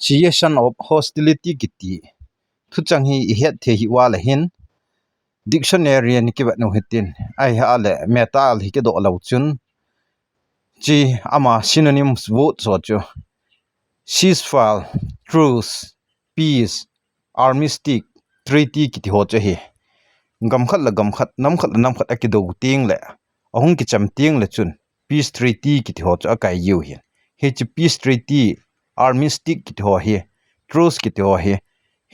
Cessation of Hostility kiti thu chang hi het the hi wala hin dictionary ni ki ba no hitin ai ha le metal hi ke do lo chun chi ama synonyms vote so chu ceasefire, truce, peace, armistice, treaty kiti ho che hi gam khat nam khat akido ting le ahung ki cham ting le chun peace treaty kiti ho cha kai yu hi he chi peace treaty armistice kiti ho hi truce kiti ho hi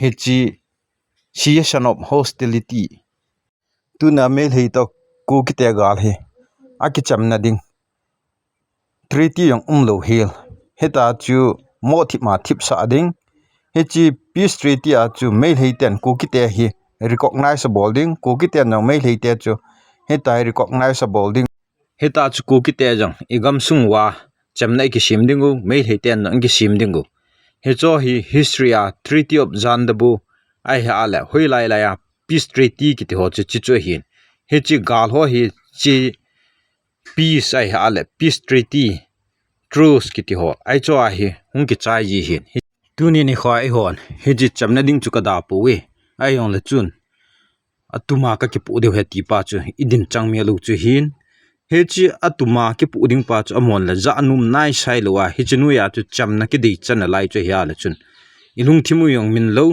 he chi cessation of hostility tu na mel hi to ku kite gal hi aki cham na ding treaty yong lo hil heta chu mo thip ma thip sa ding he chi peace treaty a chu mel hi ten ku kite hi recognizable ding ku kite no mel hi te chu heta recognizable ding heta chu ku kite jang igam sungwa chamna ki sim dingu mel hi ten no ngi sim dingu he cho hi history a treaty of zandabu ai ha ala hoi lai la ya peace treaty ki te ho chi cho hin he chi gal ho hi chi peace ai ha ala peace treaty truce ki te ho ai cho a hi hung ki chai ji hin tu ni khwa ai hon he ji chamna ding chu ka da pu we ai yong le chun atuma ka ki pu de he ti pa chu idin chang me lu chu hin he chi atuma ki pu ding pa chu amon la za anum nai sai lo wa hi chinu ya chu chamna ki dei chan lai chu ya la chun ilung thimu yong min lo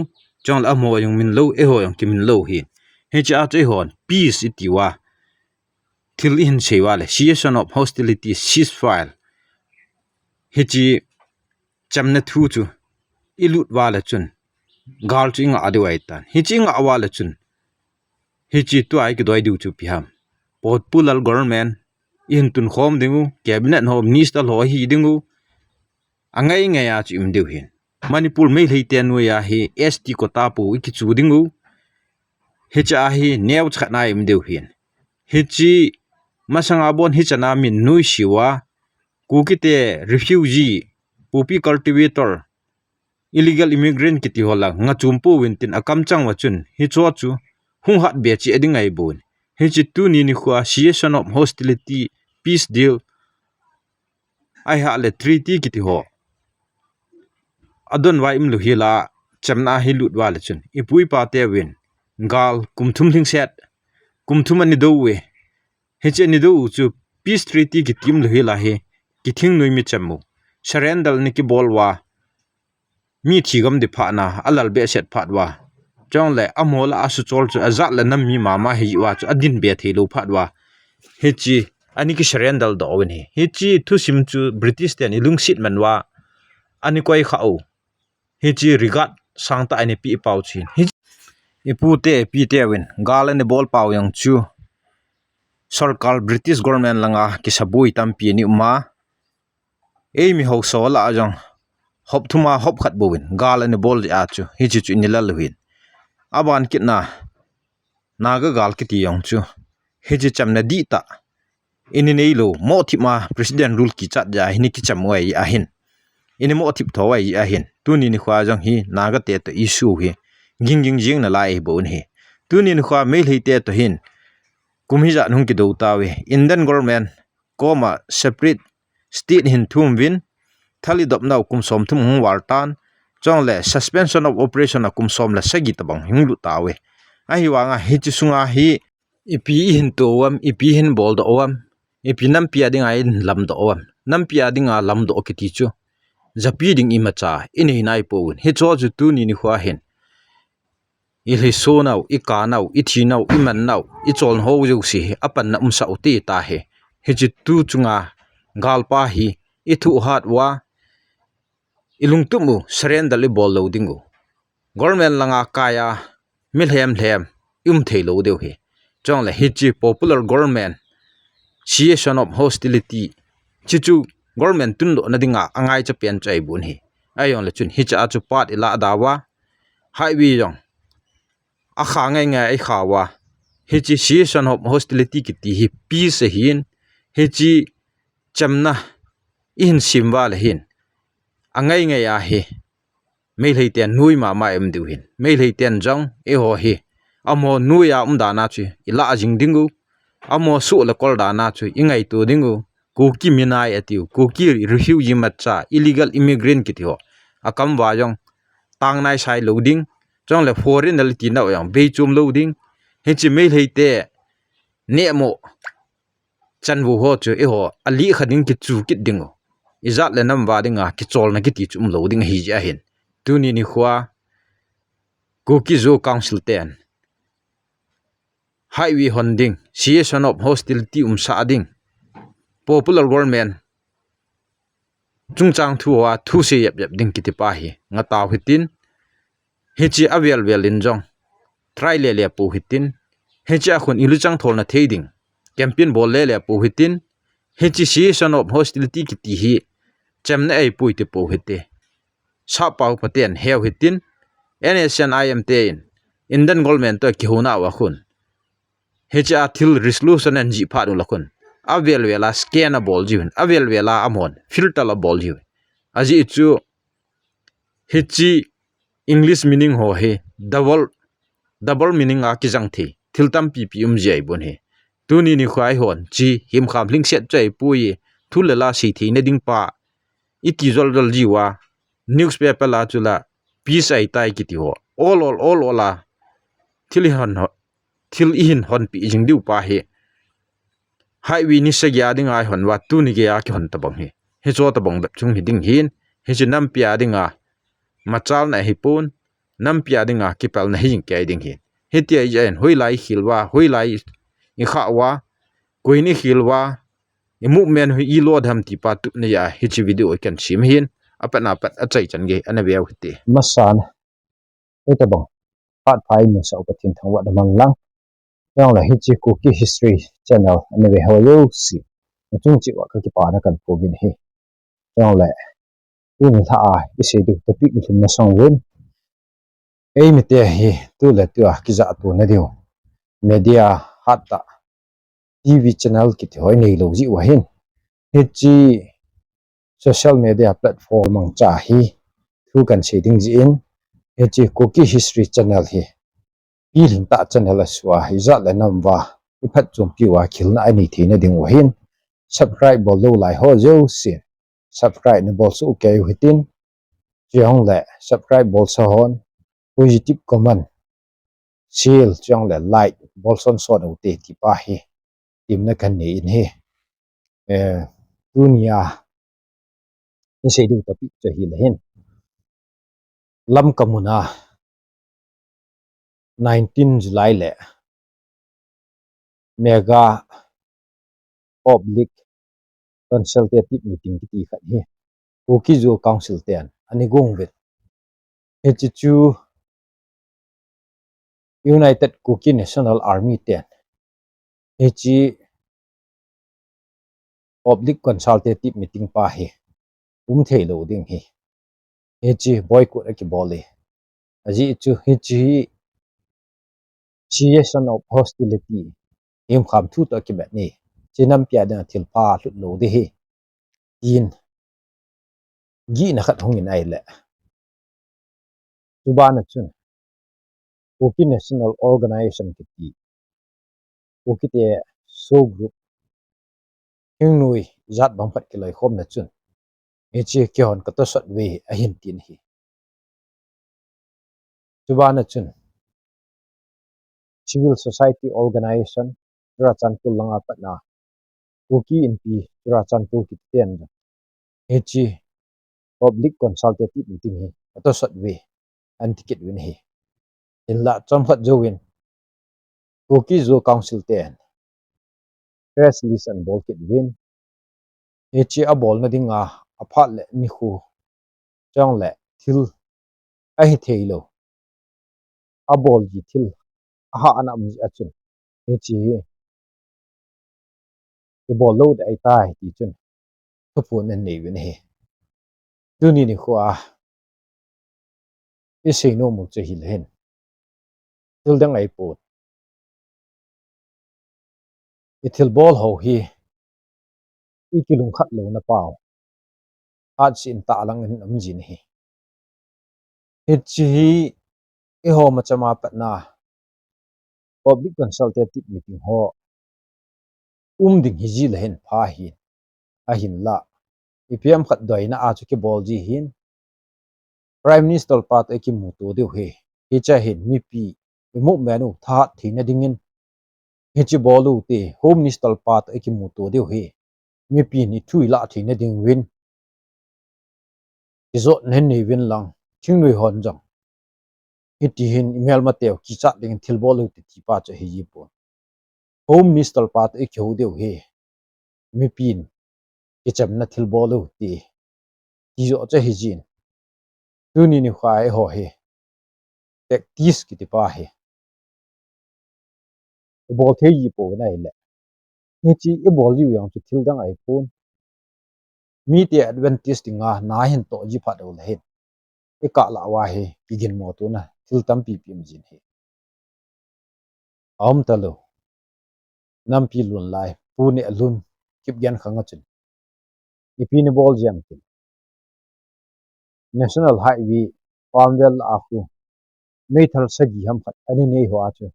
chong la mo yong min lo e ho yong ki min lo hi he chi a che hon peace itiwa thil in sewa le cessation of hostility ceasefire he chi chamna thu chu ilut wala chun gal chu nga adwai tan hi chi nga wala chun hi chi tu ai ki doi du chu piam pot pulal government in tun khom dingu cabinet no minister lo hi dingu angai nga ya chu im deu hin manipur mai lei ten no ya hi st ko ta pu ki chu dingu hi cha hi new chana im deu hin hi chi masanga bon hi chana min nui siwa ku ki te refugee poppy cultivator illegal immigrant kiti hola nga chumpu wintin akam chang wachun hi cho chu hung hat be chi eding ai bun hi chi tu ni khwa cessation of hostility peace deal ai ha le treaty kiti ho adon wa im lu hila chamna hi lut wa le chun ipui pa te win gal kumthum thing set kumthum ani do we he che ni do chu peace treaty ki tim lu hila he ki thing noi mi chamu surrender ni ki bolwa mi thigam de pha na alal be set phat wa chong le amola asu chol chu azat la nam mi mama hi wa chu adin be thelo phat wa he chi ani ki surrender do wen he chi thu sim chu british ten ilung sit man wa ani koi khau he chi rigat sangta ani pi pau chin hi ipu te pi te wen gal ani bol pau yang chu sarkar british government langa ki sabui tam pi ni ma ei mi ho so la jong hop thuma hop khat bowin gal ani bol a chu hi chu ni la luin aban kitna naga gal kiti yong chu hi chi chamna di ta ini nei lo mo thima president rule ki chat ja hi ni ki chamwai a hin ini mo thip thowai a hin tu ni khwa jong hi naga te to issue hi ging jing na lai bon hi tu ni khwa mail hi te to hin kumhi ja nung ki do ta we indian government koma separate state hin thum win thali dop nau kum som thum hung war tan chong le suspension of operation a kum som la sagi tabang hing lu ta we a hi wa nga hi chi sunga hi ipi hin to wam ipi hin bol do wam ipi nam pia ding ai lam do wam nam pia ding a lam do ki ti chu zapi ding i macha in hi nai po hi cho ju tu ni khwa hen i le so nau i ka nau i thi nau i man nau i chol ho ju si apan na sa uti ta he hi chi tu chunga gal pa hi i thu hat wa ilung tumu surrender li bol lo dingu government langa kaya milhem thelo deu he chong la hi chi popular government cessation of hostility chichu government tun do na dinga angai cha pen chai bun hi ayon le chun hi cha chu pat ila dawa highway yong a kha ngai ai khawa hi chi cessation of hostility ki ti hi peace hin hi chi chamna in simwa le hin angai ya hi mei lei ten nui ma em du hin mei lei ten jong e ho hi amo nuya da na chi ila jing dingu amo su la kol da na chu ingai tu dingu ku ki minai atiu ku ki refugee matcha illegal immigrant ki ho akam wa jong tang nai sai loading jong le foreign al ti na yang be chum loading he chi me leite ne mo chan bu ho chu e ho ali khading ki chu kit dingo izat le nam wa dinga ki chol na ki ti chum loading hi ja hin tu ni khwa cookie zo council ten highway honding Cessation of Hostility sa ding popular government chung chang thu wa thu se yap yap ding kiti pa hi nga taw hitin hi chi avel vel in jong try le le pu hitin hi chi akhun ilu chang thol na theding campaign bol le le pu hitin hi chi Cessation of Hostility kiti hi chamna ai pu ti pu hite sa pau paten heu hitin NSNIM te in Indian government to ki huna wa khun hi chi athil resolution an ji pha du la khun avel vela scan a bol jiun avel vela amon filter la bol jiun aji chu hichi English meaning ho he double meaning a ki jang thi thiltam pi pi jai bon he tuni ni khwai hon chi him kham ling set chai pui thulela si thi ne ding pa iti zol zol jiwa newspaper la chula peace ai tai ki ti ho all la thil hon thil in hon pi jing diu pa he highway ni se gya ding ai hon wa tu ni ge a ki hon tabang he cho tabang da chung hi ding hin he chi nam pia dinga machal na hi pun nam pia dinga ki pal na hin ke ding hi he ti ai jen hoi lai hilwa hoi lai i kha wa koi ni hilwa i movement hu i lo dham ti pa tu ne ya hi chi video kan sim hin apana pat a chai chan ge ana beu ti masan e tabang pat phai mu sa upatin thangwa da manglang yang la hichi cookie history channel ane we hello si chung chi wa ka ki pa na kan po bin hi yang la tu ni tha a ise du topic ni thum na song wen ei mi te hi tu la tu a ki za tu na diu media hatta TV channel ki thoi nei lo ji wa hin hichi social media platform mang cha hi thu kan se ding ji in hichi cookie history channel hi iling ta channel aswa hiza le namwa iphat chum piwa khilna ani thina ding wahin subscribe bol lo lai ho jo si subscribe ni bol su ke hitin jong le subscribe bol sa hon positive comment share jong le like bol son son u te ti pa hi tim na kan ni in hi dunia ni se du topic cha hi le hin lam kamuna 19 July le mega public consultative meeting ki ti khat hi cookie zo council ten ani gong vet chu United Cookie National Army ten chi public consultative meeting pa hi thei lo ding hi chi boycott ki bole aji chu chi Cessation of Hostility im kham thu to ki bet ni chinam pya da thil pa lut lo de hi in gi na khat hong in ai le subana chun Cookie National Organization ki ti cookie te so group hing nui zat bang phat ki lai khom na chun chi kyon ka to sat we a hin tin hi subana chun civil society organization rachanpur langa patna cookie in pi rachanpur ki ten chi public consultative meeting hi to sat we an ticket win hi in la cham khat jo win cookie zo council ten press list and ball kit win chi a bol na dinga aphat le ni khu chang le thil a hi theilo a bol ji thil aha anam ji achun chi ke bol lo de ai tai ti chun to pu nen nei win hi tu ni ni khwa e sei no mu che hi len thil dang ai pu i thil bol ho hi i kilung khat lo na pau at sin ta lang in am jin hi chi e ho ma chama patna public consultative meeting ho ding hi ji len pha hi a hin la ipm khat doi na a chu ke bol ji hin Prime Minister pat eki mutu deu he hi cha hin mi pi mu menu tha thina dingin hi chi bolu te Home Minister pat eki mutu deu he mi pi ni thui la thina ding win izo nen ni win lang thingnui hon jang hi ti hin email ma teo ki cha ding thil bolu ti ti pa cha hi po Home Minister pat eki ho deu he mi pin ki cham na thil bolu ti ki zo cha hi jin tu ni khwai ho he tek tis ki ti pa he bol the yi po na ile ni chi e bol yu yang chu thil dang ai pon mi te advantage ti nga na hin to ji pha do le he e ka la wa he pigin mo tu na thil tam pi pi jin he am ta lo nam pi lun lai pu ne lun kip gen khanga chun i pi ni bol jam ti national highway pamvel afu mei thar sagi ham khat ani nei ho a chu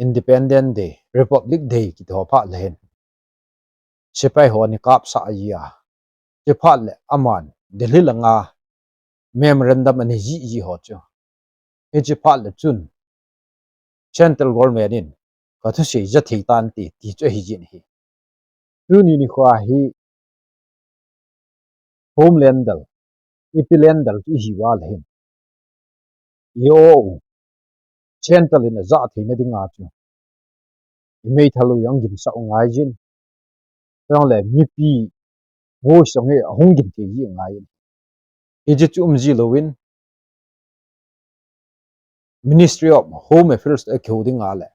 Independent Day Republic Day ki tho pha le hen sipai ho ni kap sa ya che pha le aman delhi langa memorandum ani ji ho chu e che pha le chun central government in ka thu sei ja thei tan ti ti che hi jin hi tu ni khwa hi homeland dal ipiland dal tu hi wa le hen yo central in za thei na dinga chu mei thalu yang gin sa ngai jin tang le mi pi wo song he hong gin ti yi ngai e je chum ji lowin Ministry of Home Affairs a khoding ale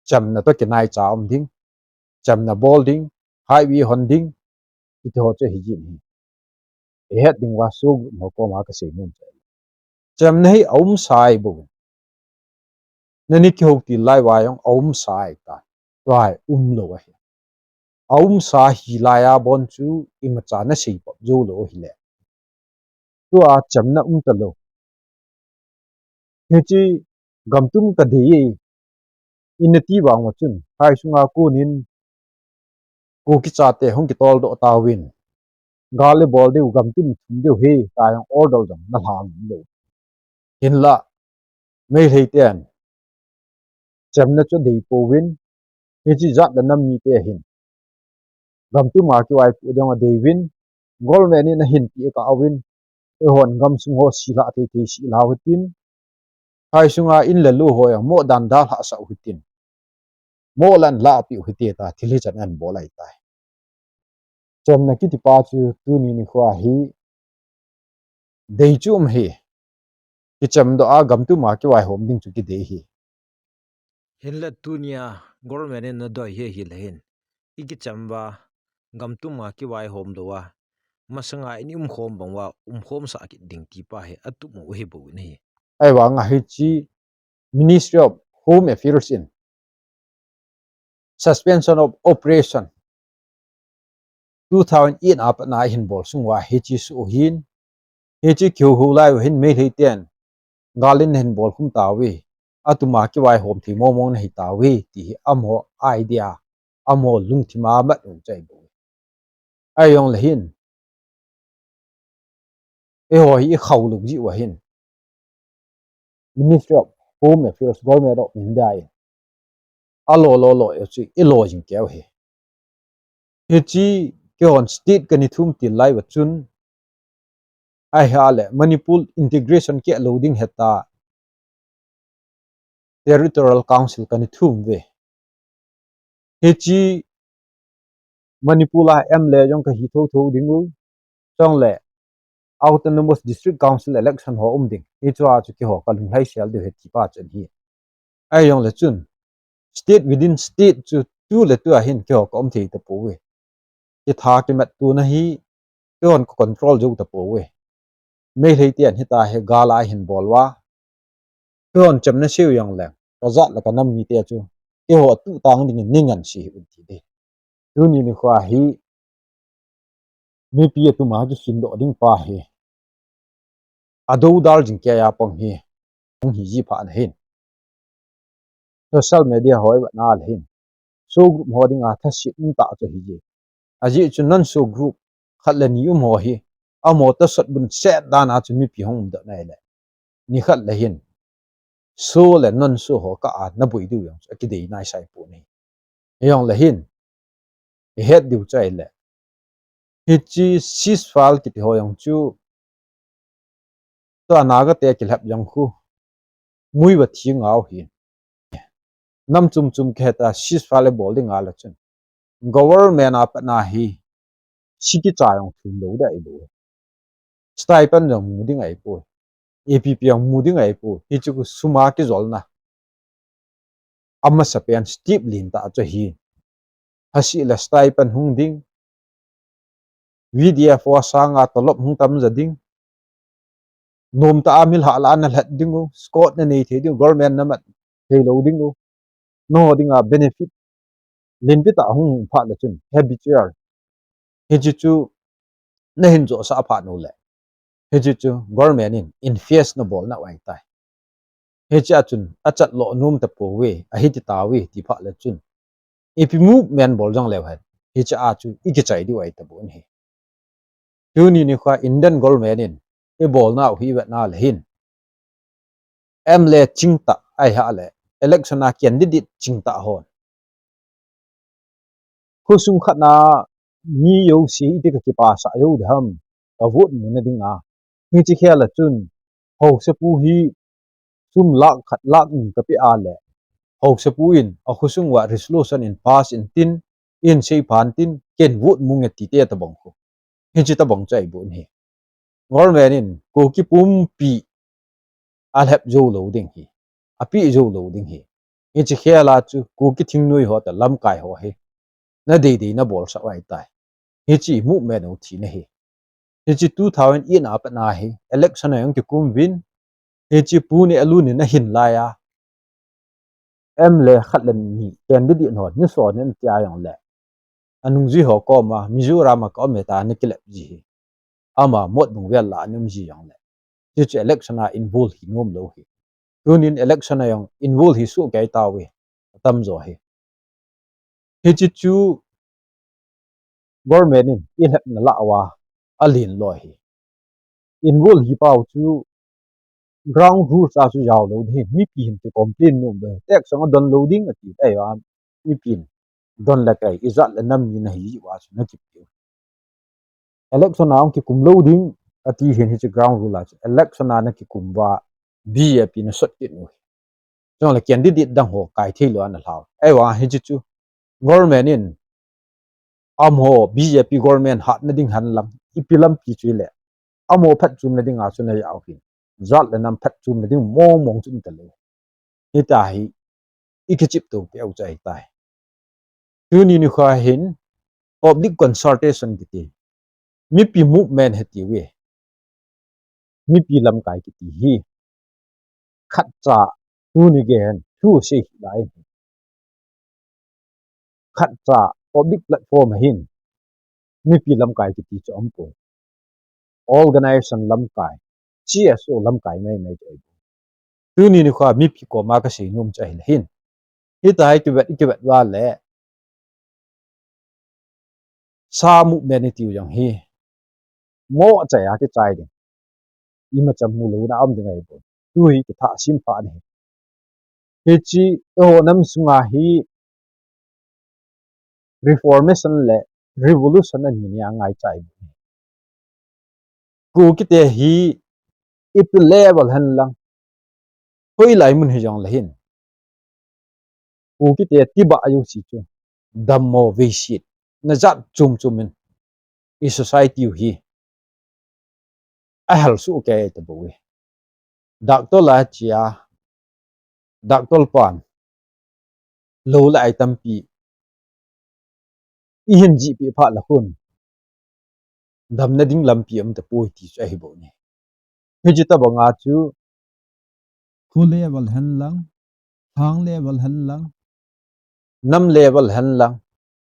cham na to kenai cha ding cham na bolding highway honding ki tho che hi jin hi e het ding wa su mo ko ma ka se nun cham nei aum sai bu nani ki hok ti lai wa yong aum sai ta lai lo wa aum sa hi la ya bon chu i ma cha na sei pop jo lo hi le tu a cham na ta lo he chi gam tum ka de ye in ti wang wa chun hai sunga ku nin ku ki cha te hong ki tol do ta win gale bol de gam tum de he ta yong order dam na ham lo hin la mei hei ten cham na chu dei po win he chi zat da nam mi te hin gam tu ma ki wai pu dong a dei win gol me ni na hin pi ka awin e hon gam sung ho si la te te si la hutin hai sunga in la lu ho ya mo dan da ha sa hutin mo lan la pi huti ta thili chan an bo lai tai cham na ki ti pa chu tu ni khwa hi dei chum hi ki cham do a gam tu ma ki wai hom ding chu ki dei hi hinla tunia government in na doi he hi lehin iki chamba gam tu ma ki wai hom do wa masanga ini khom bangwa khom sa ki ding ti pa he atu mo he bo ni ai wa nga hi chi Ministry of Home Affairs in suspension of operation 2008 ap na hin bol sungwa he chi su hin he chi kyu hu lai hin me thei ten galin hin bol khum ta wi atuma ki wai hom thi mo mo na hi ta wi ti amo idea amo lung thi ma ma ung chai bo ai yong le hin e ho hi khau lu ji wa hin Ministry of Home Affairs government of India alo lo lo e chi e lo jing keu he he chi ke on state ka ni thum ti lai wa chun ai ha le Manipur integration ke loading heta territorial council ka ni thum ve he chi Manipur la em le jong ka hi tho tho ding u chong le autonomous district council election ho ding he chwa chu ki ho ka lung hai shel de he ti pa chen hi ai yong le chun state within state chu tu le tu a hin ke ho kom thi ta po we ki tha ki mat tu na hi ke on control jo ta po we me lei tian hi ta he gala hin bolwa ke on cham na siu yang le ka za la ka nam mi te chu ke ho tu tang ding ning an si un ti de tu ni khwa hi mi pi tu ma ju sin do ding pa hi ado dal jing ke ya pong hi ji pha an hin social media hoi ba na al hin so group hoding a tha sit ta cho hi ji aji chu nan so group khat le ni ho hi amo ta sot bun set dan a chu mi pi hong da nai le ni khat le hin so le non so ho ka a na bui du yang ki dei nai sai pu ni yong le hin het diu chai le hi chi sis fal ki ho yang chu to na ga te ki lap yang khu mui wa thi ngau hi nam chum chum khe ta sis fal le bol ding ala chun government a pa na hi siki cha yong thu lo da i bo stipend yang mu ding ai po app yang mu ding ai po hi chu suma ki zol na amma sapian steep lin ta cho hi hasi la stipend hung ding vdf wa sanga tolop hung tam za ding nom ta amil ha la na hlat dingu scott na nei the ding government na mat thei lo dingu no dinga benefit len pi ta hung pha la chun habitual he chu na hin zo sa pha no le he chu government in face na bol na wai tai he cha chun a chat lo num ta po we a hi ti ta we ti pha la chun if you move men bol jang le han he cha a chu i ki chai di wai ta bon he tu ni ni kha indian government in e bol na hi wa na le hin em le ching ta ai ha le election a candidate ching ta hon khu sung khat na mi yo si ti ka ki pa sa yo dham ka vote mu na ding a ni chi khia la chun ho se pu hi sum lak khat lak ni ka pi a le ho se pu in a khu sung wa resolution in pass in tin in sei phan tin ken vote mu nge ti te ta bong khu ni chi ta bong chai bu ni government in ko ki pum pi al hep zo lo ding hi a pi zo lo ding hi ni chi khia la chu ko ki thing nui ho ta lam kai ho he na dei dei na bol sa wai tai hi chi mu me no thi na hi hi chi 2000 in up na hi election ayong ki kum win hi chi pu ni alu ni na hin la ya em le khat len ni candidate no ni so nen tia yang le anung ji ho ko ma mizoram ma ko me ta ni kilap ji ama mot bung wel la nim ji yang le chi chi election a involve hi ngom lo hi tunin election ayong involve hi su kai ta we tam zo hi hi chi chu government in hep na la wa alin lo hi involve hi pau chu ground rules a chu yaw lo hi mi pi hin te complain no be tek song don loading ati ai wa mi pin don la kai izat la nam ni na hi wa chu na ki election naung ki kum loading ati hin hi chu ground rule a election na ki kum wa bap na sot ki no jong la candidate dang ho kai thei lo na law ai wa hi chu government in am ho bap government hat na ding han lam ipilam pi chu le amo phat chum na ding a chu na yaw hin zat la nam phat chum na ding mong mong chum ta le hi ta hi ikichip to pe au chai tai tu ni ni kha hin public consultation ki ti mi pi movement he ti we mi pi lam kai ki ti hi khat cha tu ni gen thu se lai khat cha public platform hin mi pi lam kai ki ti cho am po organization lam kai cso lam kai mai mai chai tu ni ni kha mi pi ko ma ka se num chai hin hi tai ki bet wa le sa movement ni ti yang hi mo cha ya ki chai de ima cham mu lo na am de ngai bo tu hi ki tha sim pha ni he chi o nam sunga hi reformation le revolution ani ni angai chai ku ki te hi ip level han lang hoi lai mun hi jong la hin ku ki te ti ba yu si chu dammo ve shit na zat chum chumin i society hi a hal su ke te bo we doctor la chia doctor pan lo la ai tam pi i hin ji pi pha la hun dam na ding lam pi am te poi ti chai bo ni he ji ta ba nga chu khu level han lang hang level han lang nam level han lang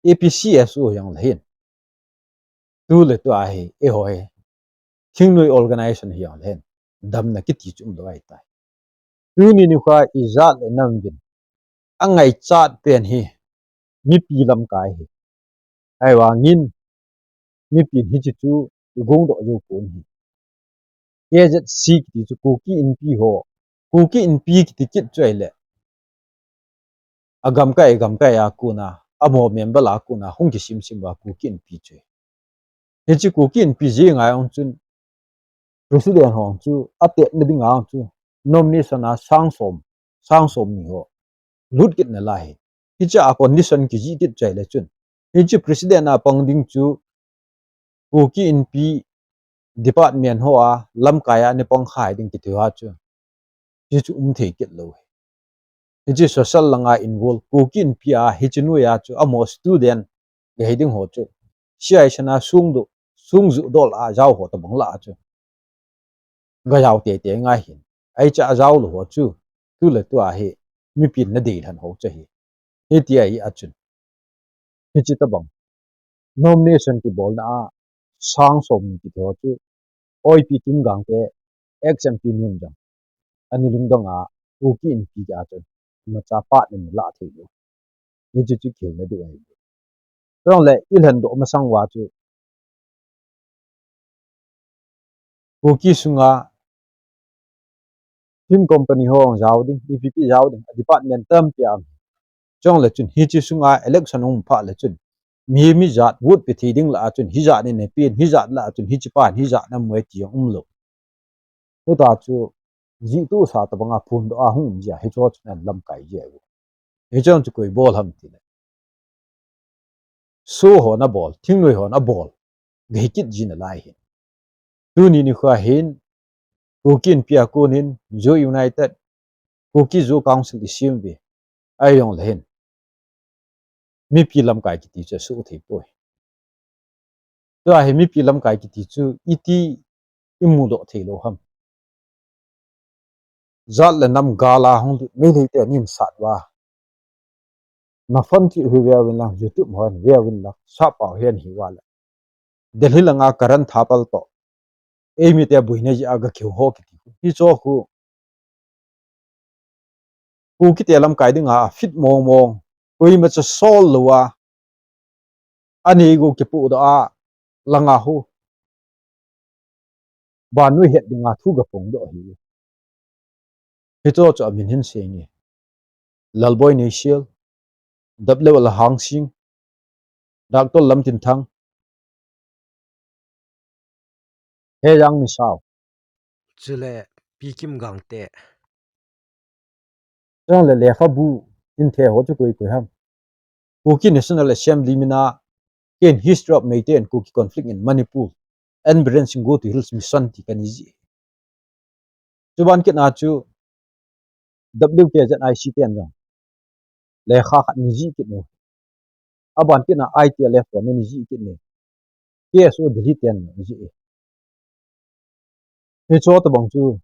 apcsu yang la hin tu le tu a hi e ho he thing noi organization hi yang len dam na ki ti chum do ai tai tu ni ni kha izat le nam bin angai chat pen hi mi pi lam kai hi ai wa ngin mi pi hi chi chu gong do jo kun hi KZ C ki chu cookie in pi ho cookie in pi ki tikit chele agam ka ya kuna amo member la kuna hung ki sim ba cookie in pi che he chi cookie in pi je ngai on chun president hong chu ate na ding ang chu nomination a sang som ni ho lut kit na lai hi cha condition ki ji kit chele chun hi chi president a pang ding chu cookie in pi department ho a lam kaya ni pong khai ding ki thwa chu hi chu the kit lo hi chi social langa involve cookie in pi a hi chu nu ya chu amo student ge hiding ho chu siai sana sung zu dol a jaw ho ta bang la chu ga yaw te nga hin ai cha jaw lo ho chu tu le tu a hi mi pin na de han ho che hi he ti ai a chun hi chi ta bang nomination ki bol na sang som ki tho chu oi pi kim gang te XMP nun jang ani lung dong a uki in pi ja chun ma cha pa ni la thei lo hi chi chi khil na de ai rong le il han do ma sang wa chu uki sunga team company ho jaw ding EPP jaw ding department tam pia chong le chun hi chi sunga election hum pha le chun mi zat wood pi thi ding la chun hi zat ni ne pin hi zat la chun hi chi pan hi zat na moi ti lo he ta chu ji tu sa ta banga phun do a hum ja he cho chun lam kai je he chong chu koi bol ham ti so ho na bol thing loi ho na bol ge kit ji na lai hin tu ni ni kha hin kokin pia konin jo united koki zo council isim bi ai yong le hin mi pi lam kai ki ti che su thei poi to a he mi pi lam kai ki ti chu iti imu do thei lo ham zat le nam gala hong me le te nim sat wa na fan ti hu ya win lang youtube mo han ya win la sa pa hian hi wa la delhi langa karan thapal to e mi te buine ji aga khiu ho ki ti hi cho khu ku ki te lam kai ding a fit mong mong koi ma cha sol lo wa ani go ki pu da a langa hu ba nu het ding a thu ga pong do hi hi cho cho min hin se ni lalboy ne shil dab level hang sing dak to lam tin thang he yang mi sao chile pi kim gang te trong le kha bu in the ho chu koi koi ham Kuki National Assembly mina ken history of Meitei and Kuki conflict in Manipur and branching go to hills mission ti kaniji chuban ke na chu WKZIC ten jong le kha khat ni ji ki no aban ke na ITLF ko ni ji ki ne KSO Delhi ten ni ji he cho to bang chu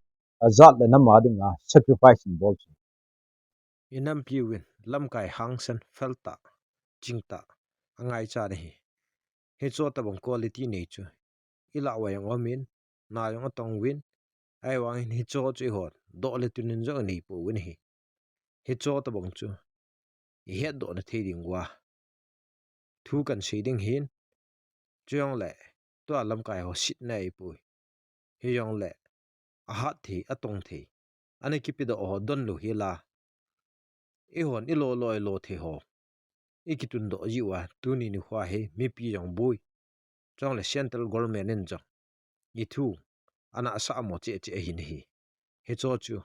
azat le na ma ding a sacrifice involved chu inam piwin lam kai hang san felta jingta angai cha ne he cho ta bang quality nei chu ila wa yang wamin na yang atong win ai wang hi cho chu hot do le tunin zo nei pu win hi he cho ta bang chu he do na the ding wa thu kan sei ding hin chong le to lam kai ho sit nei pu he yong le ahatte atong the ane kipi do ho don lu hi la e hon i lo loi lo the ho ikitun do ji wa tu ni ni hwa he mi pi yong bui chong le central government en jong i thu ana asa mo che che hin hi he cho chu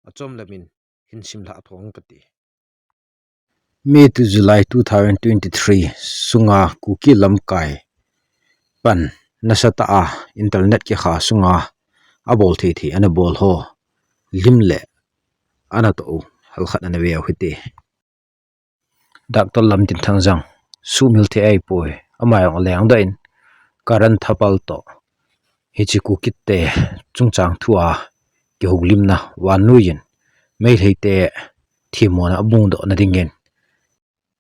achom lamin hin sim la thong kati May to July 2023 sunga kuki lam kai pan nasata a internet ki kha sunga abol the ana bol ho limle ana to hal khat ana we hiti Dr. Lam tin thangjang sumil the ai poi amai ong leng dain karan thapal to hichi ku kitte chungchang thua ki huglim na wanuyin mai theite thimona abung do na ringen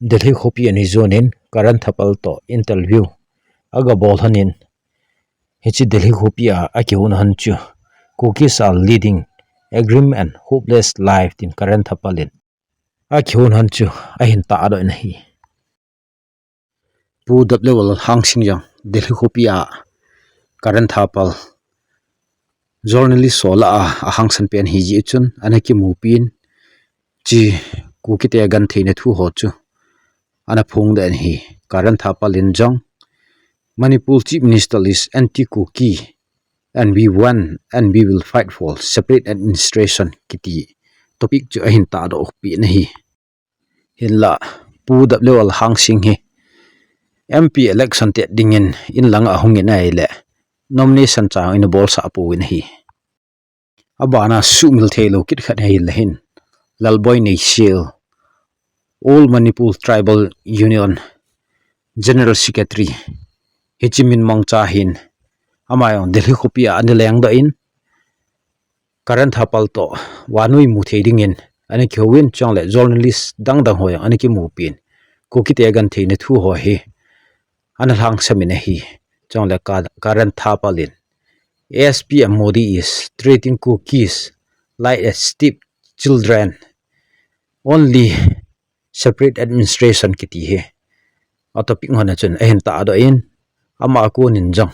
delhi khopi ani zonin karan thapal to interview aga bol hanin hichi delhi khopi a akiun han chu cookies are leading a grim and hopeless life in karan thapalin akiun han chu ahin ta ado na hi pu dap level hang sing yang delhi khopi a current thapal journalist sola ahang san pen hi ji chun anaki mupin chi ku kite gan theine thu ho chu ana phung den hi current thapal in jong Manipur chief minister is anti cookie and we won and we will fight for separate administration kiti topic chu ahin ta do pi na hi hinla pu dap lewal hang sing hi MP election te dingin in langa hungin ai le nomination cha in bol sa pu in hi abana sumil thelo kit khat hai lehin lalboy nei shil all Manipur tribal union general secretary hichimin mongcha hin amayon delhi khopia anileng da in current hapal to wanui mu thedingin ani khowin changle journalist dang hoyang ani ki mu pin ko kite gan theine thu ho hi anahang samine hi changle current hapalin ASPM Modi is treating cookies like a step children only separate administration kiti he atopic ngona chun ehin ta do in ama ko nin jong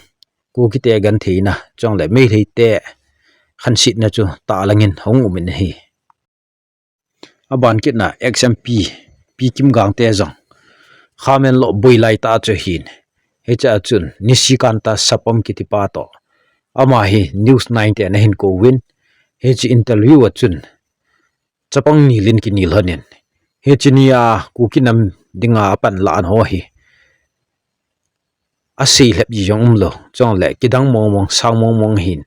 ko kite gan theina changle me leite khan sit na chu ta langin hong umin hi aban kit na XMP pi kim gang te jong khamen lo boilai ta chu hin he cha chun nisikanta sapam kiti pa to ama hi news 9 te na hin ko win he chi interview a chun chapang ni lin ki nil hanin he chinia ku kinam dinga pan la an ho hi asi lep ji yong lo chong le kidang mong sang mong hin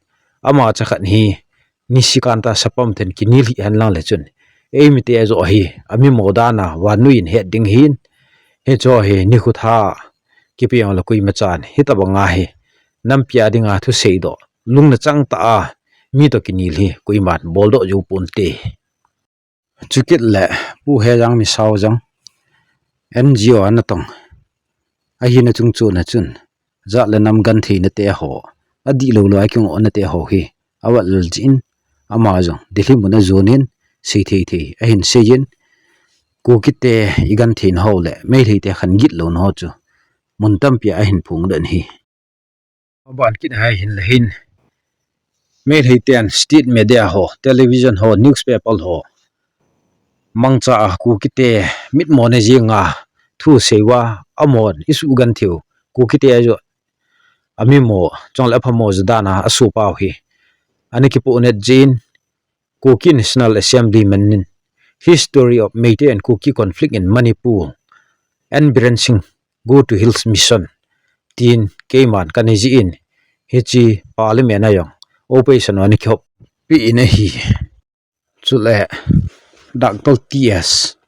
ama cha khat hi nisikanta sapam ten kinil hi han lang le chun mi te zo hi ami modana wanuin he ding hin he cho hi ni khu tha ki piang la kui machan hi ta banga hi nam pia dinga thu sei do lung na chang ta mi to kinil hi kui mat bol do ju pun te chukit le pu he jang mi saw jang NGO an tong a hi na chung chu na chun za le nam gan the na te ho adi lo lo ai kyung on te ho hi awal jin ama jong delhi mun zonin sei thei a hin seyin ku kite igan thin ho le me thei te khan git lo no chu mun tam pia a hin phung den hi aban kit hai hin le hin me thei ten state media ho television ho newspaper ho mangcha ku kite mit mone jinga thu sewa amon isu gan thiu ku kite jo ami mo chong la phamo zdana asu paw hi ani ki pu net jin Kuki National Assembly manin history of Meitei and Kuki conflict in Manipur and Biren Singh go to Hills mission tin Keiman kaniji in hichi parliament ayong operation ani khop pi in a hi chule Dr. TS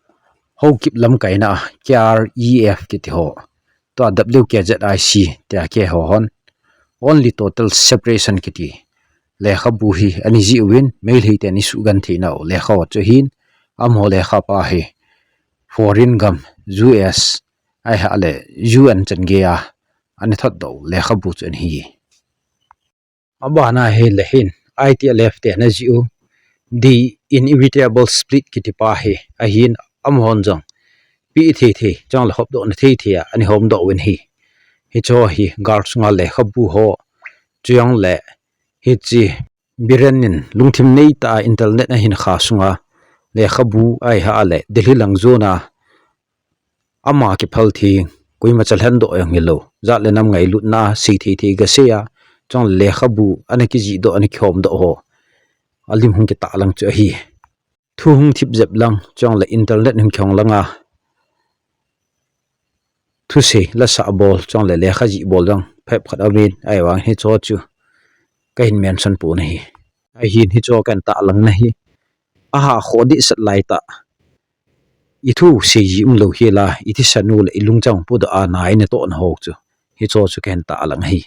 ho kip lam kaina KREF kiti ho to WKZIC ta ke ho hon only total separation kiti lekha buhi ani ji win mail hi te ni su gan thina o lekha wa chu hin am ho lekha pa hi foreign gam US ai ha le UN chen ge ya ani thot do lekha bu chen hi abana he le hin ITLF te na ji u the inevitable split kiti pa hi a hin am hon jong pi the chang la hop do na the ani hom do win hi cho hi gar sunga lekha bu ho chiang le hi chi biranin lungthim nei ta internet na hin kha sunga le khabu ai ha ale delhi langzona ama ki phal thi koi ma chalhan do yang hilo za le nam ngai lut na si thi ga se ya chong le khabu ani ki ji do ani khom do ho alim hung ki ta lang chu hi thu hung thip jep lang chong le internet hung khong langa thu se la sa bol chong le khaji bol lang phep khat awin ai wang hi cho chu kain mention pu na hi ai hin hi cho kan ta lang na hi aha khodi sat lai ta ithu se ji lo hi la ithi sanu le ilung chang pu da na ine to na ho chu hi cho chu kan ta lang hi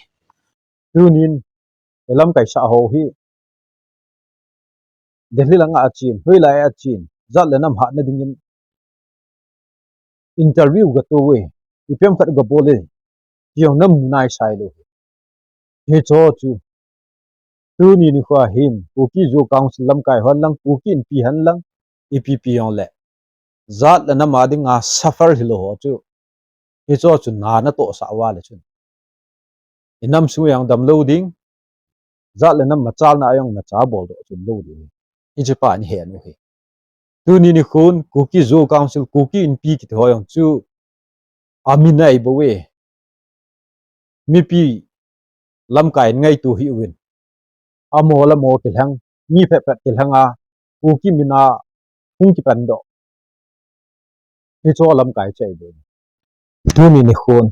tunin elam kai sa ho hi delhi langa achin hoi lai achin zat le nam ha na dingin interview ga to we ipem khat ga bole yong nam nai sai lo he cho chu tuni ni khwa hin kuki zo council lam kai hon lang kuki in pi han lang EPP yong le zat le nam ading a suffer hilo ho chu he cho chu na na to sa wa le chu inam su yang dam lo ding zat le nam machal na ayong na cha bol do chun lo ding ichi pa ni he no he tu ni khun kuki zo council kuki in pi ki thoyong chu aminai bo we mi pi lam kai ngai tu hi win amo la mo til hang mi phe phe til hanga kuki mina hung ki pan do ni cho lam kai chai bo tu ni khun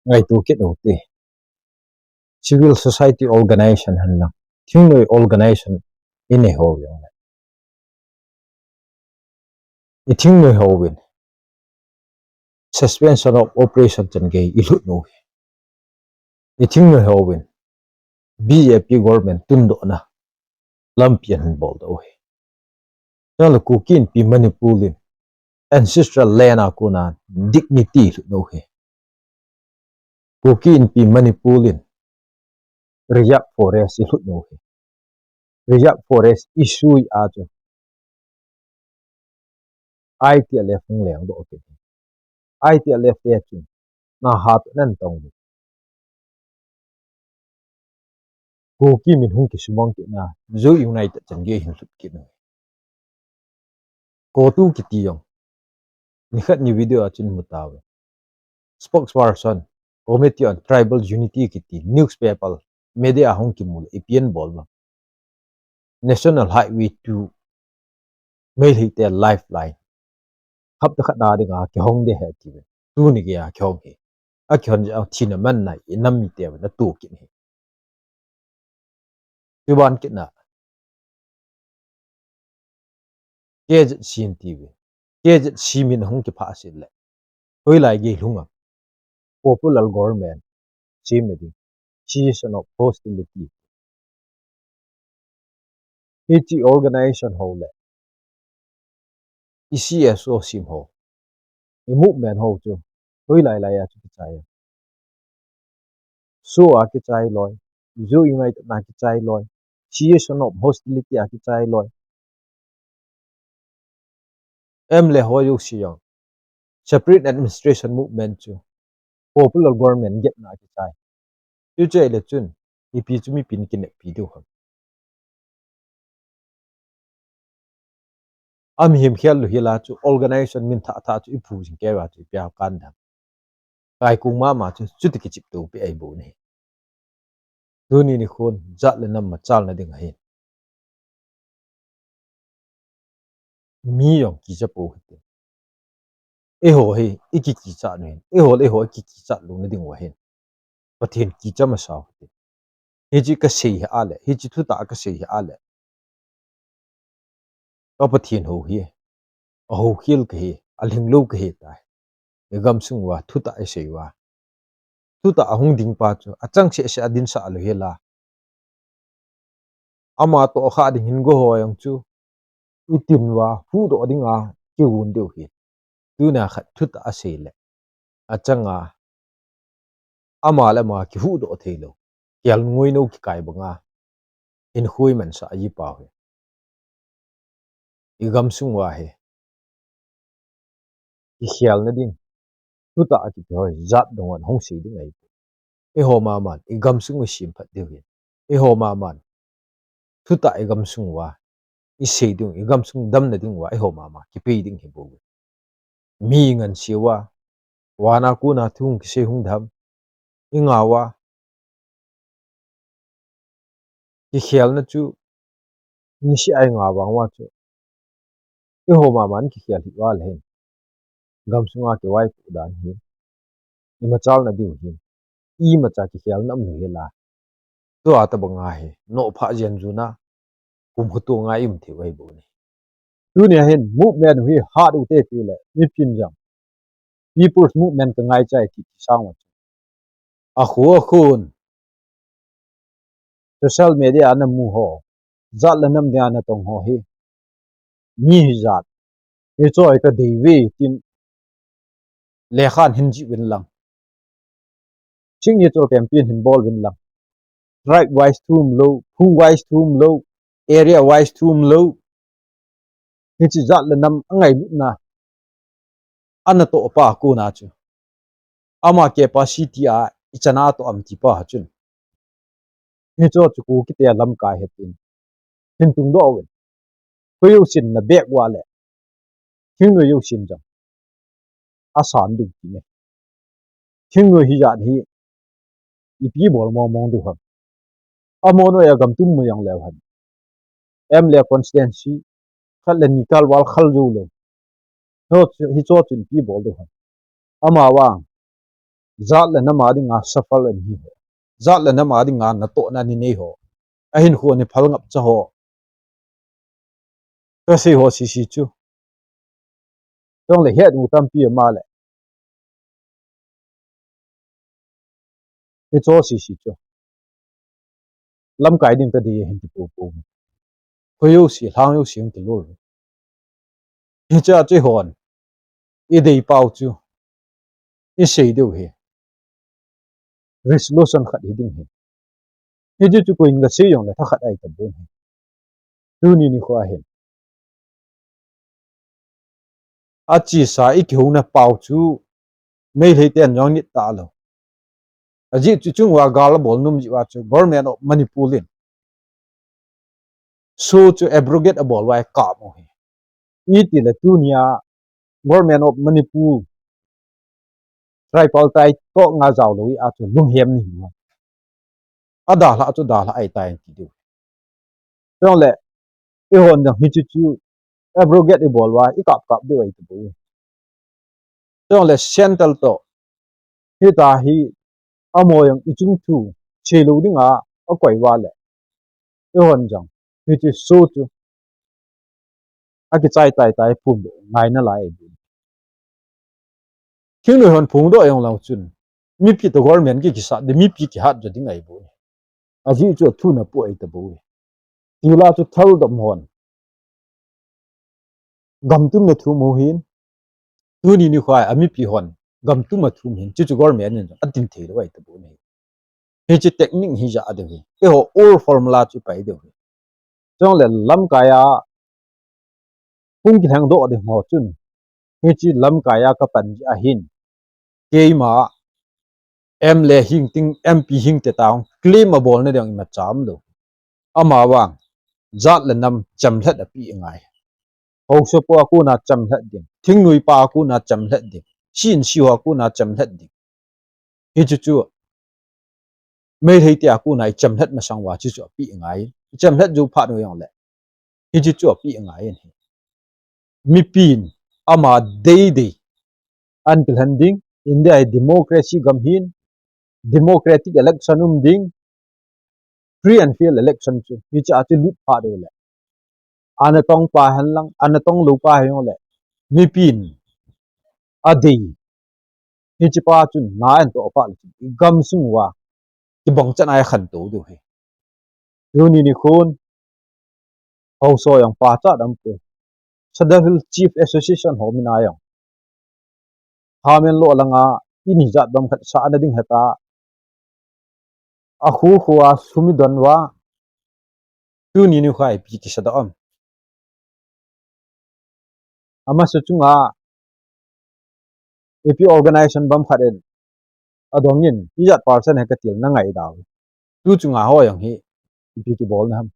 ngai tu ki do te civil society organization han na thing organization in a ho yong I thing ho win suspension of operation chen ge I lut no I thing ho win BAP government tun do na lampian han bol do he na ku kin pi manipulin ancestral land akuna dignity lut no he ku kin pi manipulin reserve forest lut no he reserve forest issue a chu ITLF ng leng do ke ITLF te chu na hat nan tong ku ki min hung ki sumong ki na zo united chen ge hin lut ki no ko tu ki ti yong ni khat ni video achin mutawe spokesperson committee on tribal unity ki ti newspaper media hong ki mul ipien bol ma national highway 2 mail hite lifeline hab ta khada de ga ki hong de he ti tu ni ge ya kyong he a kyon ja thina man nai inam mi te na tu ki ni tu ban ki na ke sin ti we ke simin hong ki pha sin le hoi lai ge lunga popular government simedi cessation of hostility iti organization ho le ICSO sim ho I movement ho chu hoi lai lai ya chu chai so a ki chai loi zo united na ki chai loi cessation of hostility a ki chai loi em le ho yu si yong separate administration movement chu popular government get na ki chai chu che le chun pi chu mi pin kin pi du ham am him khial lu hila chu organization min tha tha chu I phu jing ke wa chu pya kan da kai kung ma chu chu ti ki chip tu pi ai bu ni tu ni khon zat le nam ma chal na ding hai mi yong ki cha po te e ho he iki ki cha ne e ho ki ki cha lu na ding wa hen pathen ki cha ma sa te he ji ka sei ha le he ji thu ta ka sei ha le ka pathen ho hi a ho khil ke he a ling lo ke he ta e gam sung wa thu ta e sei wa thu ta ahung ding pa chu a chang se se adin sa lo he la ama to kha ding hin go ho yang chu itin wa hu do ding a ki hun deu hi tu na khat thu ta a sei le a changa ama la ma ki hu do thelo kyal ngoi no ki kai banga in hui man sa yi pa he I gam sung wa he I khial na ding tu ta ki hoi zat dong an hong si ding ai e ho ma man I gam sung sim phat de he e ho ma man tu ta I gam sung wa I sei ding I gam sung dam na ding wa e ho ma ma ki pe ding he bo mi ngan si wa wana ku na thung ki se hung dham I nga wa ki khial na chu ni si ai nga wang wa chu e ho ma man ki khial hi wa le hen gam sunga ke wai pu dan hi I ma chal na diu hi I ma cha ki khial nam nu he la to ata banga he no pha jen ju na kum khu tu nga im thi wai bu ni tu ne hen movement hui ha du te ti le ni pin jam people's movement ka ngai chai ki sang wa a khu khun social media na mu ho zat la nam dia na tong ho hi ni hi zat e choi ka dei we tin le khan hin ji win lang ching ye cho campaign hin bol win lang right wise thum low who wise thum low area wise thum low ni chi zat la nam angai na ana to pa ku na chu ama ke pa city a ichana to am ti pa chun hi cho chu ki te lam kai hetin hin tung do wen ko yu sin na bek wa le thing no yu sin jang asan du ki ne thing no hi ja hi ipi bol mo mong du ha amo no ya gam tum mo yang le han em le constancy khal le nikal wal khal ju le no hi cho chin pi bol du ha ama wa zat le na ma di nga safal an hi ho zat le na ma di nga na to na ni nei ho a hin khu ni phal ngap cha ho ka si ho si chu tong le het u tam pi ma le hi cho si chu lam kai ding ta di hin ti pu pu ko yu si hang yu siang ti lo hi cha che hon i dei pau chu i sei deu he resolution khat hi ding he hi ju chu ko in ga se yong le tha khat ai ta bu he tu ni ni khwa he a chi sa i ki hu na pau chu mei le ten yong ni ta lo a ji chu chung wa gal bol num ji wa chu government of manipur lin so chu abrogate a bol wa ka mo he i ti le tu nia government of manipur tribal tai to nga jaw lo a chu lung hem ni ma ada la chu da la ai tai ti du tong le i hon dang hi chu chu abrogate a bol wa i kap de ai tu tong le central to hi ta hi amo yang i chung thu chelou dinga a koi wa le i hon jang hi chu so chu a ki chai tai phum do ngai na lai bu king no hon phung do yong lao chun mi pi to government ki sa de mi pi ki hat jo ding ai bu a ji chu thu na pu ai ta bu ti la chu thal dom hon gam tum na thu mo hin tu ni ni khwai a mi pi hon gam tum ma thu hin chu government ni a tin the lo ai ta bu ni he chi technique hi ja ade e ho all formula chu pai de chong le lam ka ya pung ki thang do de mo chun he chi lam ka ya ka pan ji a hin ke ma em le hing ting mp hing te taung claim a bol na dang ma cham lo ama wang zat le nam cham hlat a pi ngai ho so po ku na cham hlat ding thing nui pa ku na cham hlat ding shin siwa ku na cham hlat ding hi chu chu me thei tia ku nai cham hlat ma sang wa chu chu pi ngai cham hlat ju pha no yong le hi chu chu pi ngai en mi pin ama dei dei an kil handing india democracy gam hin democratic election ding free and fair election chu hi cha chu lut pha de le ana tong pa han lang ana tong lu pa yong le mi pin a dei hi chi pa chun na an to pa gam sung wa ki bong chan ai khan to du he du ni khon ho so yang pa cha dam pu sadahul chief association ho mi na yong hamen lo langa ini zat bam khat sa na ding hata a khu khuwa sumi don wa tu ni khai pi ki sada om ama sa chunga ap organization bam khaten adongin izat person he katil na ngai daw tu chunga ho yang hi pi ki bol na ham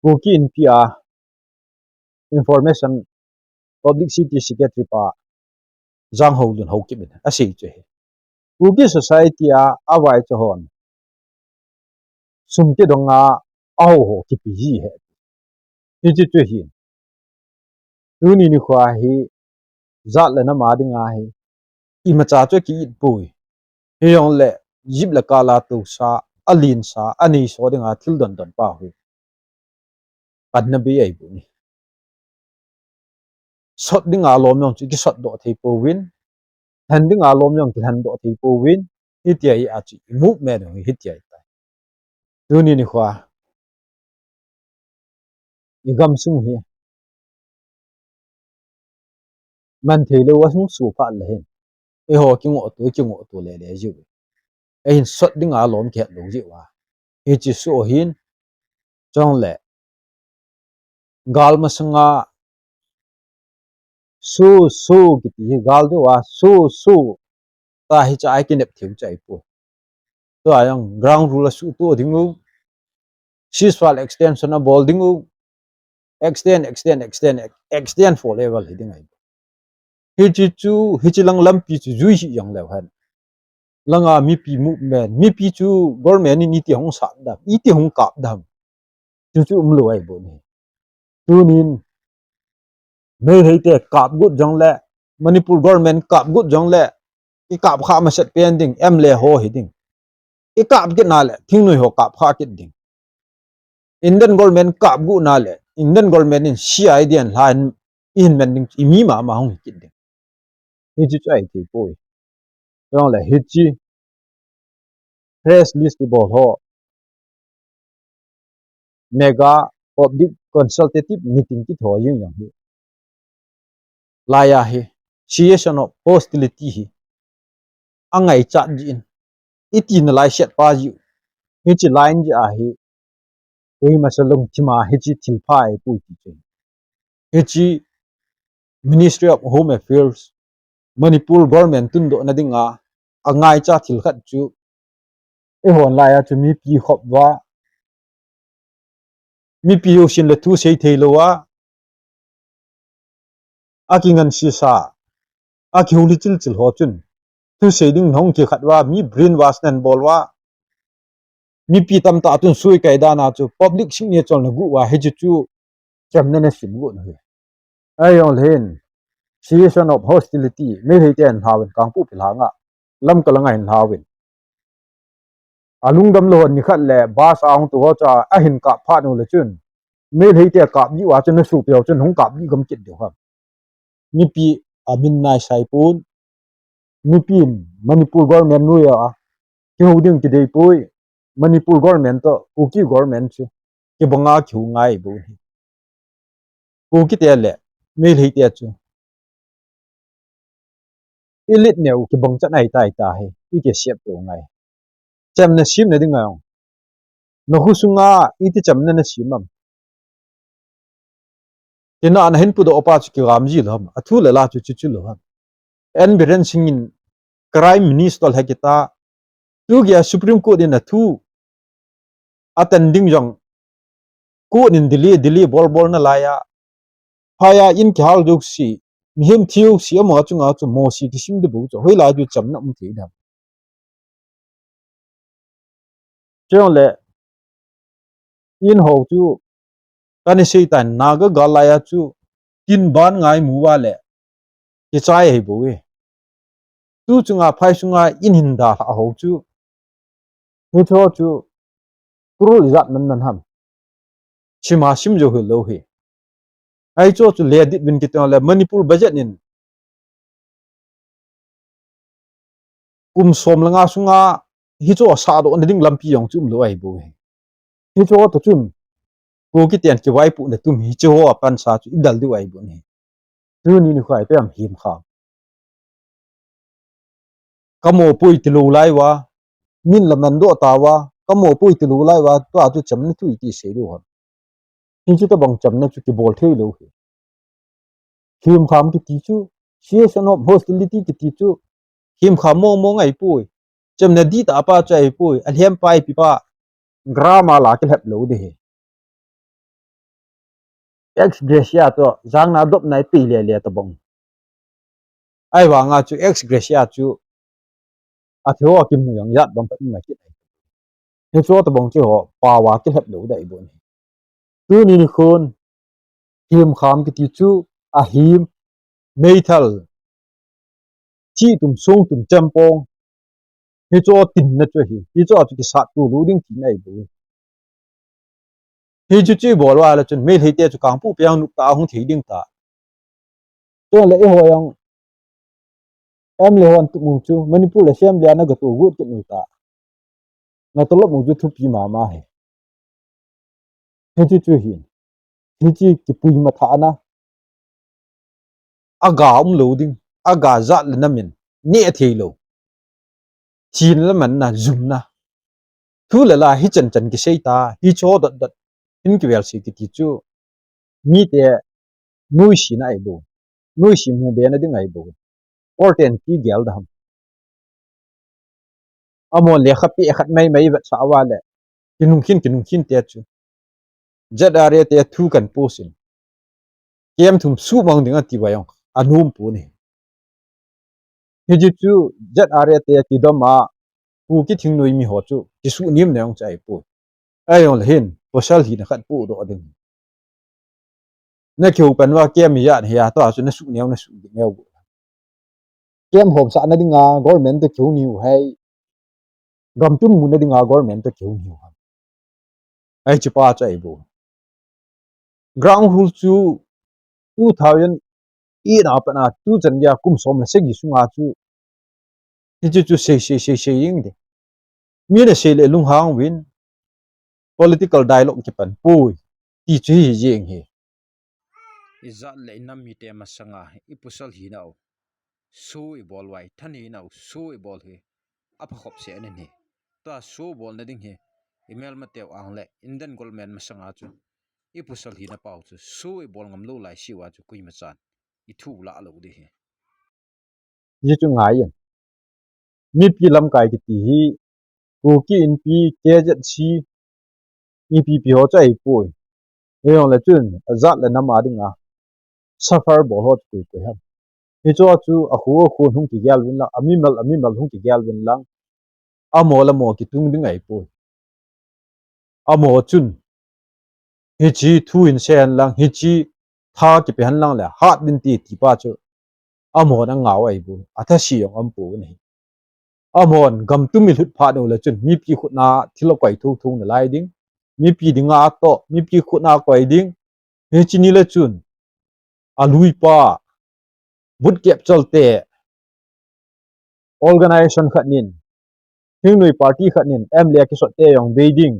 ko ki in pia information publicity secretary pa jang ho dun ho ki bin a sei che he ku ki society a awai che hon sum ke donga a ho ki pi hi he ti chi che hi tu ni khwa hi zat le na ma ding a hi i ma cha che ki pui he yong le jib la kala tu sa alin sa ani so ding a thil don don pa hu pat na bi ai bu ni sot ding a lom yong chi ki sot do thei po win han ding a lom yong ki han do thei po win hi ti ai a chi movement hi ti ai ta tu ni khwa i gam sung hi man thei lo wa sung su pa le hen e ho ki ngo tu le le ju e hin sot ding a lom ke lo ji wa e chi su hin chong le gal ma sanga su ki ti gal de wa su ta hi cha ai ki nep thiu chai pu to ayang ground rule su to dingu ceasefire extension a ball dingu extend for level hiding ai hi chu hi lang lampi chu jui hi yang lew han langa mi pi movement mi pi chu government ni ti hong sa da i ti hong kap da chu lo ai bo ni tu nin me heite kap gut jong le manipur government kap gut jong le i kap kha ma set pending em le ho hiding i kap get na le thing noi ho kap kha kit ding Indian government kap gu na le Indian government in CIDN line in mending imi ma hong kit ding hi chu ai ti poi jong le hi chi press list ki bol ho mega public consultative meeting ki tho yin yang hi laya hi cessation of hostility hi angai chat jin iti na lai set pa ji hi chi line ji a hi oi masalong chima hi chi thil phai pu chi hi chi Ministry of Home Affairs Manipur government tun do na dinga angai cha thil khat chu e hon laya chu mi pi khop wa mi pi yo shin le thu sei thei lo wa akingan si sa akhiuli chil chil ho chun thu sei ding nong ki khat wa mi brain wash nan bol wa mi pi tam ta tun sui kai da na chu public signature na gu wa he chu cham na sim gu na ai ol hen cessation of hostility me he ten hawen kang pu pil hanga lam kalangai hawin alung dam lo ni khat le ba sa ong tu ho cha a hin ka pha no le chun me he te ka bi wa chun su pyo chun hong ka bi gam kit de ha mi pi amin nai sai pun mi pi manipur government nu ya ki ho ding ki dei poi manipur government to uki government chu ki bonga khu ngai bu ku ki te le me he te chu ilit ne u ki bong chat nai tai ta he i ke shep to ngai chem na sim na ding ngai no hu sunga i ti cham na simam ina an hin pu do opa chu ki ram ji lam athu le la chu chu lo ham en biren singin crime minister ha kita tu gya supreme court in a thu attending jong court in delhi bol na laya phaya in khal duk si mihim thiu si ama chunga chu mo si ki sim de bu chu hoi la ju cham na um thi da chong le in ho chu kan sei tan naga galaya chu tin ban ngai mu wa le ki chai he bu we tu chunga phai chunga in hin da ho chu ni tho chu kru zat nan ham chima sim jo hu lo he ai cho chu le dit bin ki to le manipur budget nin kum som langa sunga hi cho sa do na ding lampi yong chum lo ai bu he hi cho to chun ko ki tian ki wai pu na tum hi cho pan sa chu idal du ai bu ni tu ni khai pe am him kha kamo pui ti lo lai wa min la man do ta wa kamo pui ti lo lai wa to a chu cham ni tu ti se lu ha hi chu to bang cham na chu ki bol thei lo he him kham ki ti chu cessation of hostility ki ti chu him kham mo ngai pui cham na di ta pa chai pui a hem pai pi pa grama la ki hep lo de he ex gracia to jang na dop nai pi le to bong ai wa nga chu ex gracia chu a thyo ki mu yang yat bang pa ma ki he cho to bong chu ho pa wa ki hep lo dai bo ni tu ni khon him kham ki ti chu a him meithal chi tum sung tum champong hi cho tin na chu hi cho chu ki sa tu lu ding ti nai bu hi chu chi bol wa la chun me he te chu kang pu pyang nu ta hung thi ding ta to le ho yang em le hon tu mu chu manipur le sem lia na ga tu gut ki nu ta na to lo mu chu thu pi ma he hi chu hi chi ki pui ma tha na aga lo ding aga za le na min ne thei lo chin la man na zum na thu le la hi chan ki sei ta hi cho dat in ki wel si ki ti chu mi te nui si na ai bo nui si mu be na ding ai bo or ten ki gel da amo le khapi khat mai ba sawa le kinung khin te chu jadare te thu kan posin kem thum su mang dinga ti bayong anum pu ni hiji chu jadare te ki doma pu ki thing noi mi ho chu ki su nim neong chai pu ayong hin posal hi na khat pu do ding na kyu pan wa kem ya ni ya to chu na su neu kem hom sa na dinga government te kyu ni hai gam tum mu na dinga government te kyu ni ai chi pa chai bu ground rule chu 2000 i na pa na tu chan ya kum som la se gi sunga chu ti chu se ying de mi na se le lung hang win political dialogue ki pan pui ti chu hi jing hi izat le nam mi te masanga ipusal hi nau su I bol wai thani nau su I bol hi apa khop se ani ni to su bol na ding hi email ma te ang le indian government masanga chu ipusal hi na pau chu su I bol ngam lo lai siwa chu kui ma chan I thu la lo di hi ji chu ngai yen mi pi lam kai ki ti hi ku ki in pi ke jet si mi pi pi ho chai pui e yong la chun azat le nam a dinga suffer bo hot kui kui ham hi cho chu a khu hung ki gal win la ami mal hung ki gal win lang amo la mo ki tung ding ai pui amo chun hi chi thu in sen lang hi chi tha ki pe han lang la hat din ti pa chu amo na ngaw ai bu atha si yong am pu ni amon gam tu mi hut pha do la chun mi pi khut na thilo kwai thu thu na lai ding mi pi dinga to mi pi khut na kwai ding he chi ni la chun alui pa but kep chalte organization khat nin hingnui party khat nin em le ki sot te yong beijing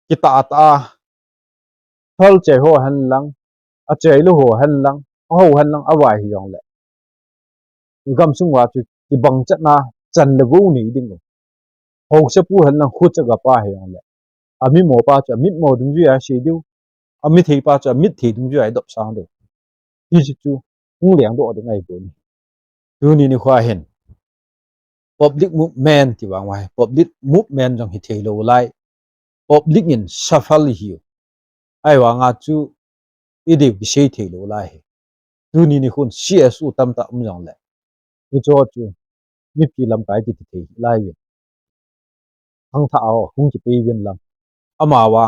ki ta thol che ho han lang a che lu ho han lang ho han lang awai hi yong le gam sung wa chu ki bang chat na chan le bu ni ding ho se pu han lang khu cha ga pa hi yong le ami mo pa cha mit mo dung ju ya shi du ami thei pa cha mit thei dung ju ai dop sang de hi chu hu liang do de ngai bu ni tu ni ni khwa hen public movement ti wang wai public movement jong hi thei lo lai public in shuffle hi ai wa nga chu I de bi sei thei lo lai tu ni khun csu tam ta jong le hi cho chu mi pi lam kai ki thei lai wi hang tha ao hung ki pe win lam ama wa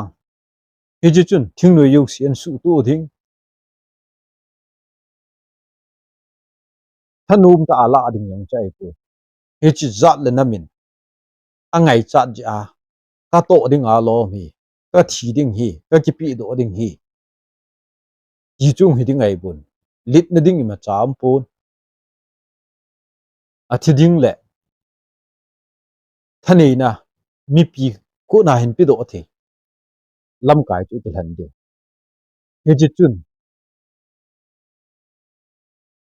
hi ji chun thing no yu sian su tu thing thanum ta ala ding yong chai pu hi chi zat le namin angai chat ja ka to ding a lo mi ka thi ding hi ka ki pi do ding hi ji chung hi ding ai bun lit na ding ma cham pun a thi ding le thani na mi pi ko na hin pi do the lam kai chu ti han de he ji chun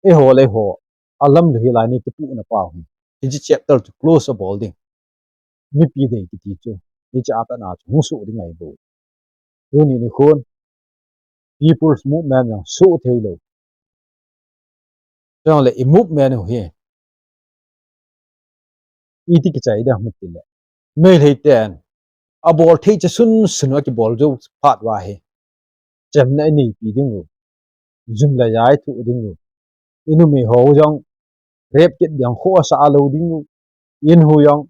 e ho le ho alam le hi la ni ki pu na pa hu he ji chapter to close a bolding mi pi de ki ti chu ni cha ta na chu su ding ai bu tu ni khon people's movement yang so thei lo chang le I movement ho he I ti ki chai da mu ti le me le ten a bol thei cha sun sun wa ki bol jo phat wa he chem na ni pi ding lo zum la yai thu ding lo inu mi ho jong rep kit yang kho sa lo ding lo in hu yang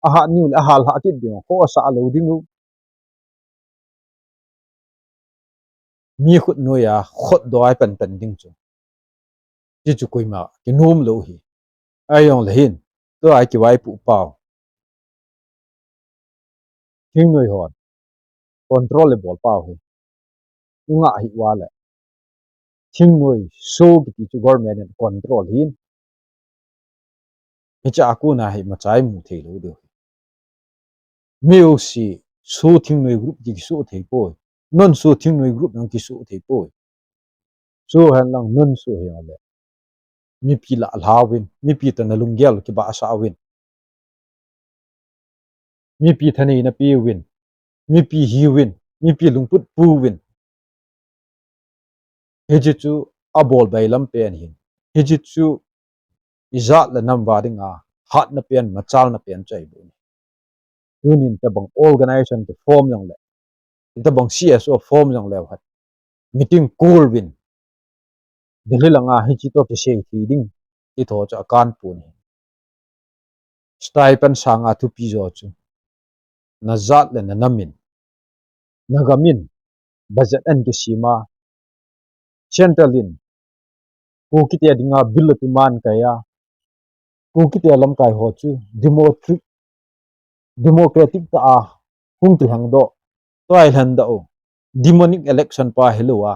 a ha ni a hal ha kit ding kho sa lo ding lo mi khut no ya khot do ai pan pan ding chu ji chu koi ma ki nom lo hi ai yong le hin to ai ki wai pu pao king noi hon controllable pao hi nga hi wa le king noi so ki chu government and control hin hi cha ku na hi ma chai mu thei lo do meu si so thing noi group ki so thei po non so thing noi group nang ki so thei po so han lang non so hi le mi pi la alhawin mi pi ta na lunggel ki ba asa win mi pi thani na pi win mi pi hi win mi pi lungput pu win he ji chu a bol bai lam pen hin he ji chu izat la nam ba dinga khat na pian machal na pian chai bu tunin ta bang organization ke form jong le ta bang CSO form jong le hat meeting cool win dililanga hi chi to ke sei thi ding ti tho cha kan pu ni stipend sanga tu pi zo chu na zat le na namin nagamin budget an ke sima centralin ku kitia dinga bill tu man kaya ku kitia lam kai ho chu democratic ta a hung ti hang do toy han da o demonic election pa helwa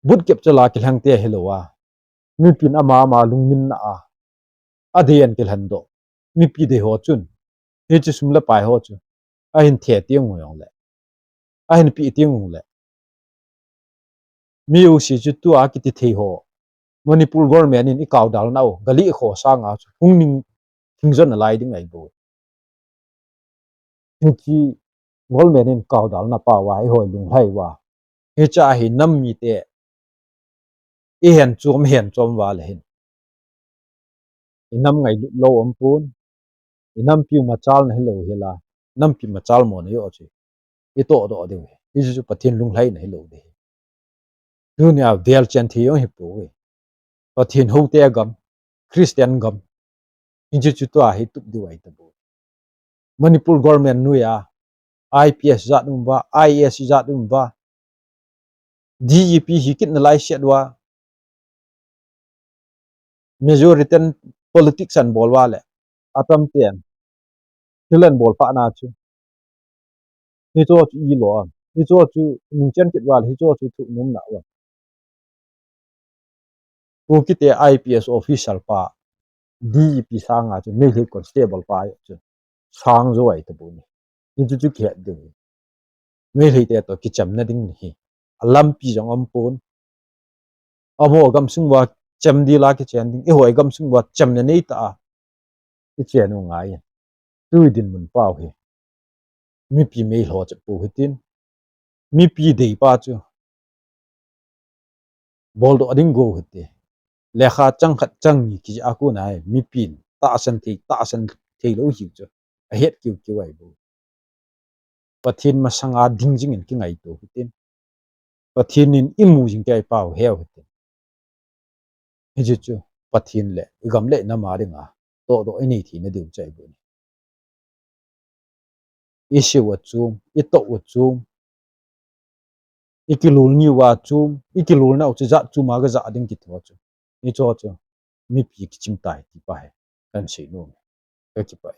but kep chala ki hang te helwa mi pin ama ma lungmin na a adhian ki han do mi pi de ho chun he chu sum la pai ho chu a hin the tiang ngong le a hin pi tiang ngong le mi u si chu tu a ki ti thei ho Manipur government in ikaw dal nau gali kho sa nga chu hung ning thingzon lai ding ai bo chi government in kaw dal na pa wa ai hoi lung hai wa he cha hi nam mi te e hen chom wa le hin inam ngai lo am pun inam pi ma chal na hello hela nam pi ma chal mo na yo chi i to do de hi ju pathin lung hai na hello de dunia del chen thi yo hi pu we pathin ho te gam christian gam in ju to a hi tu du ai ta bo manipur government nu ya IPS zat um ba IS zat um ba DEP hikit na lai shetwa majority politics an bolwa le atam ten tilan bol pa na chu hi cho chu i lo hi cho chu ning chen kit wal hi cho chu thu num na wa ku kite IPS official pa DEP sanga chu me constable pa chu sang zo ai ta bu ni hi chu chu khet de me te to ki cham na ding ni alam pi jong am pon amo gam sing wa cham di la ki chen ding e hoi gam sing wa cham na nei ta ki chen u ngai tu din mun pau hi mi pi me lo cha pu hitin mi pi dei pa chu bol do ading go hite lekha chang khat chang ni ki aku nai mi pin ta san thei lo hi chu a het kiu kiu ai bu pathin ma sanga ding jing in ki ngai to hitin pathin in imu jing kai pau heu hitin hi chu pathin le igam le na ma ringa to do ani thi na diu chai bu issue wa chu I to wa chu ikilul ni wa chu ikilul na chu za chu ma ga za ding ki tho chu ni cho chu mi pi ki chim tai ti pa he kan sei no ka ki pa